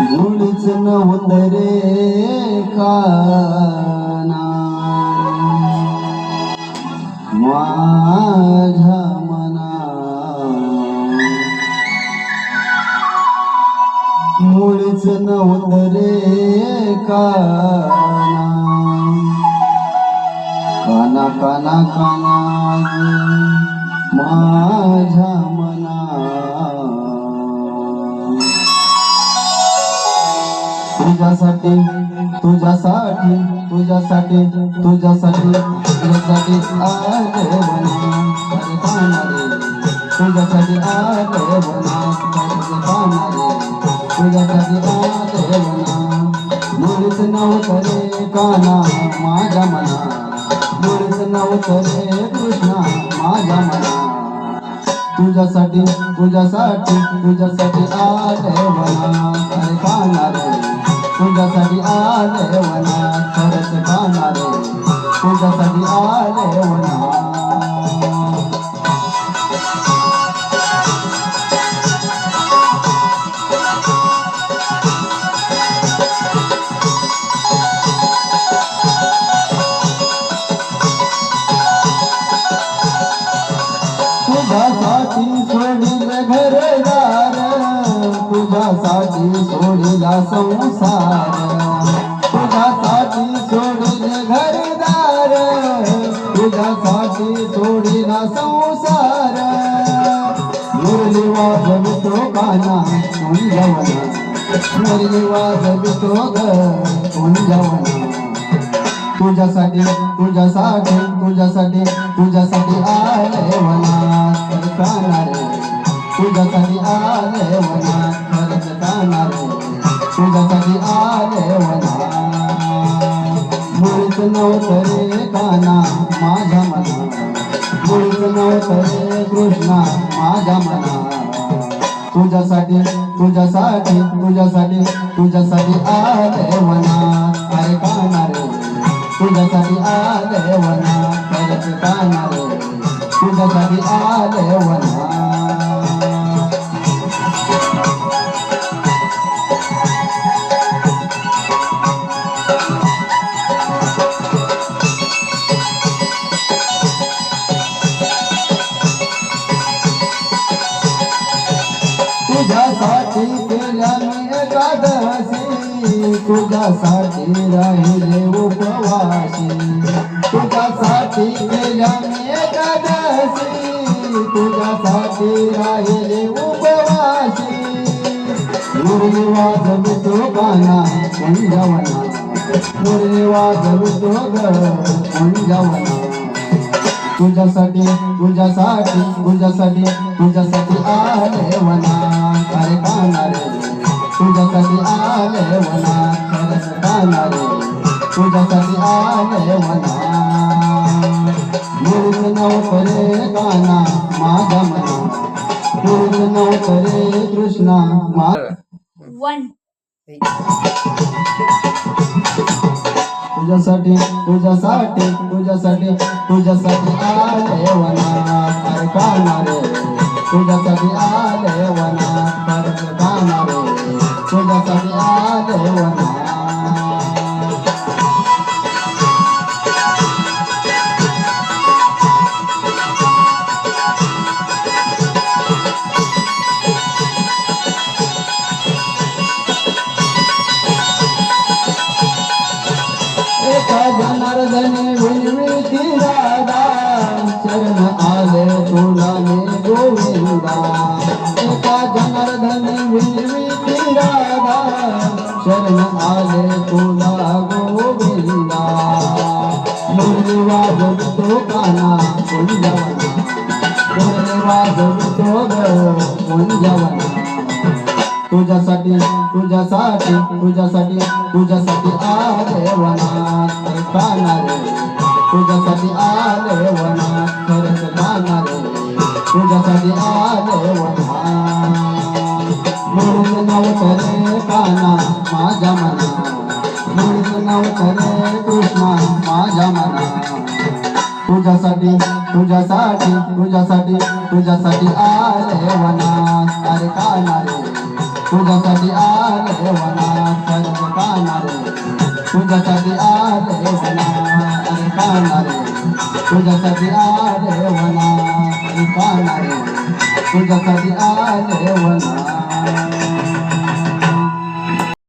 मुळीच नव्हतं रे काना माझ्या मना, मुळीच नव्हतं रे काना काना काना काना माझ्या मना. तुझ्यासाठी तुझ्यासाठी तुझ्यासाठी तुझ्यासाठी तुझ्यासाठी आले वना अरे कानारे, तुझ्यासाठी आले वना अरे कानारे, तुझ्यासाठी आले वना. मुळीच नव्हतं रे काना माझ्या मना, मुळीच नव्हतं रे कृष्णा माझ्या मना. तुझ्यासाठी तुझ्यासाठी तुझ्यासाठी आले वना अरे कानारे, तुझ्यासाठी आले वना खरंच कानारे, तुझ्यासाठी आले वना. तुझ्यासाठी सोडिल घरदार, तुझ्यासाठी सोडिला संसार, तुझ्यासाठी सोडिल घरदार, तुझ्यासाठी सोडिला संसार. मुरली वाजवितो काना कुंजवना, मुरली वाजवितो ग कुंजवना. तुझ्यासाठी तुझ्यासाठी तुझ्यासाठी तुझ्यासाठी आले वना कानारे, तुझ्यासाठी आले वना खरंच कानारे, तुझ्यासाठी आले वना. मुळीच नव्हतं रे काना माझ्या मना, मुळीच नव्हतं रे कृष्णा माझ्या मना. तुझ्यासाठी तुझ्यासाठी तुझ्यासाठी तुझ्यासाठी आले वना अरे कानारे, तुझ्यासाठी आले वना खरंच कानारे, तुझ्यासाठी आले वना. तुझ्यासाठी केल्या मी एकादशी, तुझ्यासाठी राहिले उपवासी, तुझ्यासाठी केल्या मी एकादशी, तुझ्यासाठी राहिले उपवासी. मुरली वाजवितो काना कुंजवना, मुरली वाजवितो ग कुंजवना. तुझ्यासाठी तुझ्यासाठी तुझ्यासाठी तुझ्यासाठी आले वना अरे कानारे, तुझ्यासाठी आले वना खरंच कानारे, तुझ्यासाठी आले वना. मुळीच नव्हतं रे काना माझ्या मना, मुळीच नव्हतं रे कृष्णा तुझ्यासाठी तुझ्यासाठी तुझ्यासाठी तुझ्यासाठी आले वना अरे कानारे, तुझ्यासाठी आले वना खरंच कानारे, तुझ्यासाठी आले वना. जनार्दनी विनविती राधा, शरण आले तुला मे गोविंदा. एका जनार्दनी विनविती राधा, शरण आले तुला गोविंदा. मुरली वाजवितो काना कुंजवना, मुरली वाजवितो ग कुंजवना. तुझ्यासाठी तुझ्यासाठी तुझ्यासाठी तुझ्यासाठी आले वना कानारे, तुझ्यासाठी आले वना खरंच कानारे, तुझ्यासाठी आले वना. मुळीच नव्हतं रे काना माझ्या मना, मुळीच नव्हतं रे कृष्णा माझ्या मना तुझ्यासाठी तुझ्यासाठी तुझ्यासाठी तुझ्यासाठी आले वनात अरे काना रे तुझ्यासाठी आले वनात सर्व काना रे तुझ्यासाठी आले वनात अरे काना रे तुझ्यासाठी आले वनात अरे काना रे तुझ्या